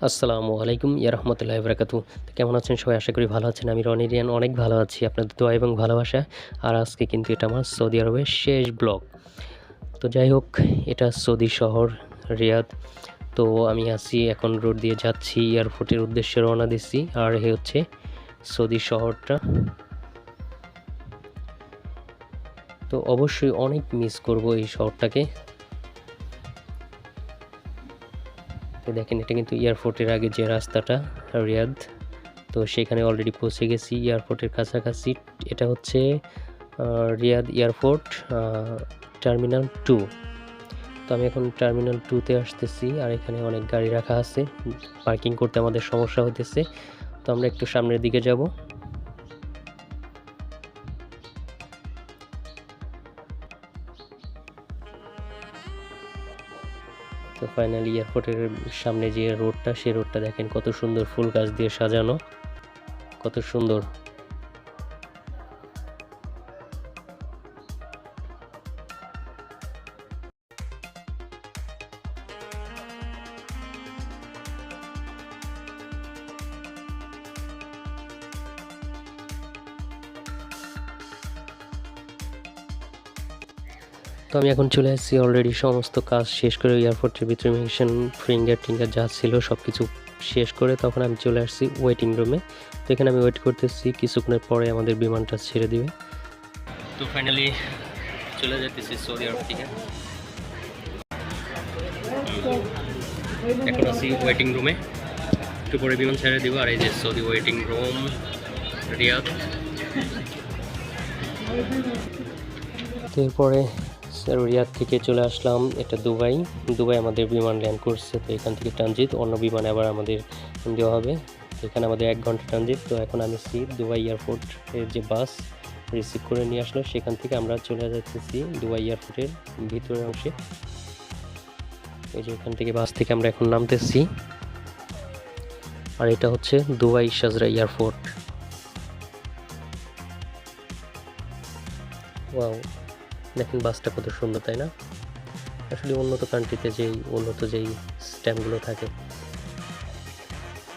আসসালামু আলাইকুম ইয়া রাহমাতুল্লাহি ওয়া বারাকাতুহু। তো কেমন আছেন সবাই? আশা করি ভালো আছেন। আমি রনি রিয়ান অনেক ভালো আছি। আপনাদের দোয়া এবং ভালোবাসায়। আর আজকে কিন্তু এটা আমার সৌদি আরবের শেষ ব্লগ। তো যাই হোক, এটা সৌদি শহর রিয়াদ। তো আমি আছি এখন রোড দিয়ে যাচ্ছি, এয়ারপোর্টের উদ্দেশ্যে রওনা দিচ্ছি। আর এ হচ্ছে সৌদি শহরটা। তো অবশ্যই অনেক মিস করব এই শহরটাকে। তো দেখেন, এটা কিন্তু এয়ারপোর্টের আগে যে রাস্তাটা রিয়াদ। তো সেখানে অলরেডি পৌঁছে গেছি এয়ারপোর্টের কাছাকাছি। এটা হচ্ছে রিয়াদ এয়ারপোর্ট টার্মিনাল 2। তো আমি এখন টার্মিনাল 2-তে আসতেছি। আর এখানে অনেক গাড়ি রাখা আছে, পার্কিং করতে আমাদের সমস্যা হতেছে। তো আমরা একটু সামনের দিকে যাব। তো ফাইনালি এয়ারপোর্টের সামনে যে রোডটা, সেই রোডটা দেখেন কত সুন্দর ফুল গাছ দিয়ে সাজানো, কত সুন্দর। তো আমি এখন চলে আসছি, অলরেডি সমস্ত কাজ শেষ করে এয়ারপোর্টের ভিতরে ইমিগ্রেশন ফিঙ্গার টিঙ্গার যা ছিল সব কিছু শেষ করে তখন আমি চলে আসছি ওয়েটিং রুমে। তো এখানে আমি ওয়েট করতেছি, কিছুক্ষণের পরে আমাদের বিমানটা ছেড়ে দিবে। তো ফাইনালি চলে যেতেছি সৌদি আরব থেকে। এখন আছি ওয়েটিং রুমে, একটু পরে বিমান ছেড়ে দিব। আর এই যে সৌদি ওয়েটিং রুম রিয়াদ। তো এরপরে রিয়াদ থেকে চলে আসলাম এটা দুবাই। দুবাই আমাদের বিমান ল্যান্ড করছে। তো এখান থেকে ট্রানজিট অন্য বিমানে আবার আমাদের দেওয়া হবে। এখানে আমাদের 1 ঘন্টা ট্রানজিট। তো এখন আমি দুবাই এয়ারপোর্টের যে বাস রিসিভ করে নিয়ে আসলো, সেখান থেকে আমরা চলে যাচ্ছি দুবাই এয়ারপোর্টের ভিতরের অংশে। এই যে এখান থেকে বাস থেকে আমরা এখন নামতেছি। আর এটা হচ্ছে দুবাই শারজাহ এয়ারপোর্ট। ওয়াও, দেখেন বাসটা কত সুন্দর, তাই না? আসলে উন্নত কান্ট্রিতে যেই স্ট্যাম্পগুলো থাকে।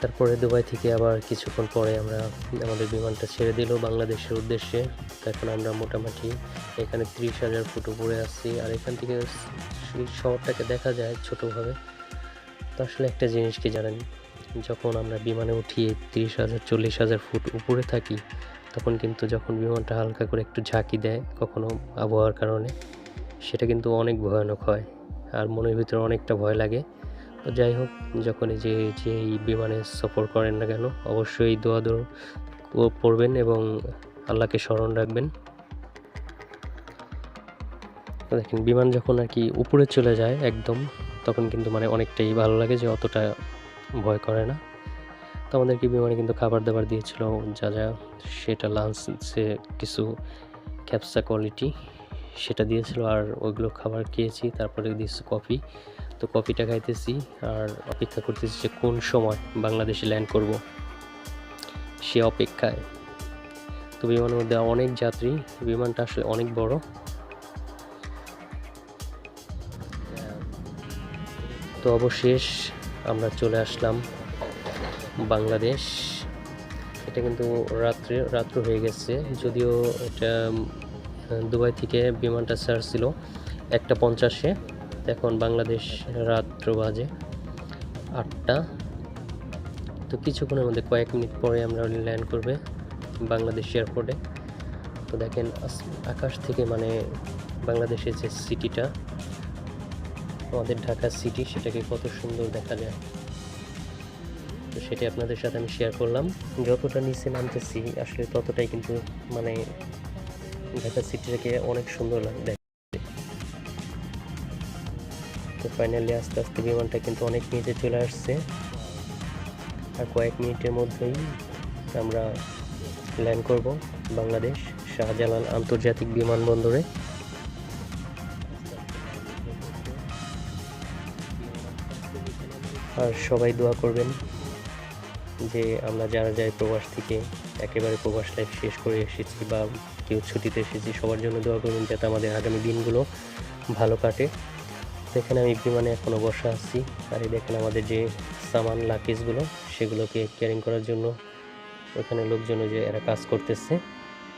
তারপরে দুবাই থেকে আবার কিছুক্ষণ পরে আমরা আমাদের বিমানটা ছেড়ে দিল বাংলাদেশের উদ্দেশ্যে। তো এখন আমরা মোটামুটি এখানে 30,000 ফুট উপরে আছি। আর এখান থেকে শহরটাকে দেখা যায় ছোটোভাবে। তো আসলে একটা জিনিস কি জানেন, যখন আমরা বিমানে উঠি 30,000 40,000 ফুট উপরে থাকি, তখন কিন্তু যখন বিমানটা হালকা করে একটু ঝাঁকি দেয় কখনো আবহাওয়ার কারণে, সেটা কিন্তু অনেক ভয়ানক হয়। আর মনের ভিতরে অনেকটা ভয় লাগে। তো যাই হোক, যখন এই বিমানে সফর করেন না কেন, অবশ্যই দোয়া পড়বেন এবং আল্লাহকে স্মরণ রাখবেন। তো দেখেন, বিমান যখন আর কি উপরে চলে যায় একদম, তখন কিন্তু মানে অনেকটাই ভালো লাগে, যে অতটা ভয় করে না। তো আমাদেরকে বিমানে কিন্তু খাবার দাবার দিয়েছিল যা যা, সেটা লাঞ্চে কিছু ক্যাপসা কোয়ালিটি সেটা দিয়েছিল। আর ওইগুলো খাবার খেয়েছি। তারপরে দিয়েছে কফি। তো কফিটা খাইতেছি আর অপেক্ষা করতেছি যে কোন সময় বাংলাদেশে ল্যান্ড করব, সে অপেক্ষায়। তো বিমানের মধ্যে অনেক যাত্রী, বিমানটা আসলে অনেক বড়। তো অবশেষ আমরা চলে আসলাম বাংলাদেশ। এটা কিন্তু রাত্র হয়ে গেছে, যদিও এটা দুবাই থেকে বিমানটা ছাড়ছিল 1:50-এ। এখন বাংলাদেশ রাত্র বাজে 8টা। তো কিছুক্ষণের মধ্যে কয়েক মিনিট পরে আমরা ল্যান্ড করবে বাংলাদেশ এয়ারপোর্টে। তো দেখেন আকাশ থেকে মানে বাংলাদেশের যে সিটিটা, আমাদের ঢাকা সিটি, সেটাকে কত সুন্দর দেখা যায়। তো সেটাই আপনাদের সাথে আমি শেয়ার করলাম। যতটা নিচে নামতেছি আসলে ততটাই কিন্তু মানে ঢাকা সিটিটাকে অনেক সুন্দর লাগে। তো ফাইনালি আস্তে আস্তে বিমানটা কিন্তু অনেক নিচে চলে আসছে। আর কয়েক মিনিটের মধ্যেই আমরা ল্যান্ড করব বাংলাদেশ শাহজালাল আন্তর্জাতিক বিমানবন্দরে। আর সবাই দোয়া করবেন যে আমরা যারা যাই প্রবাস থেকে একেবারে প্রবাস লাইফ শেষ করে এসেছি বা কেউ ছুটিতে এসেছি, সবার জন্য দোয়া করবেন যাতে আমাদের আগামী দিনগুলো ভালো কাটে। দেখেন আমি বিমানে এখনও বসা আছি। আর এই দেখেন আমাদের যে সামান লাকিজগুলো সেগুলোকে ক্যারিং করার জন্য ওখানে লোকজন যে এরা কাজ করতেছে।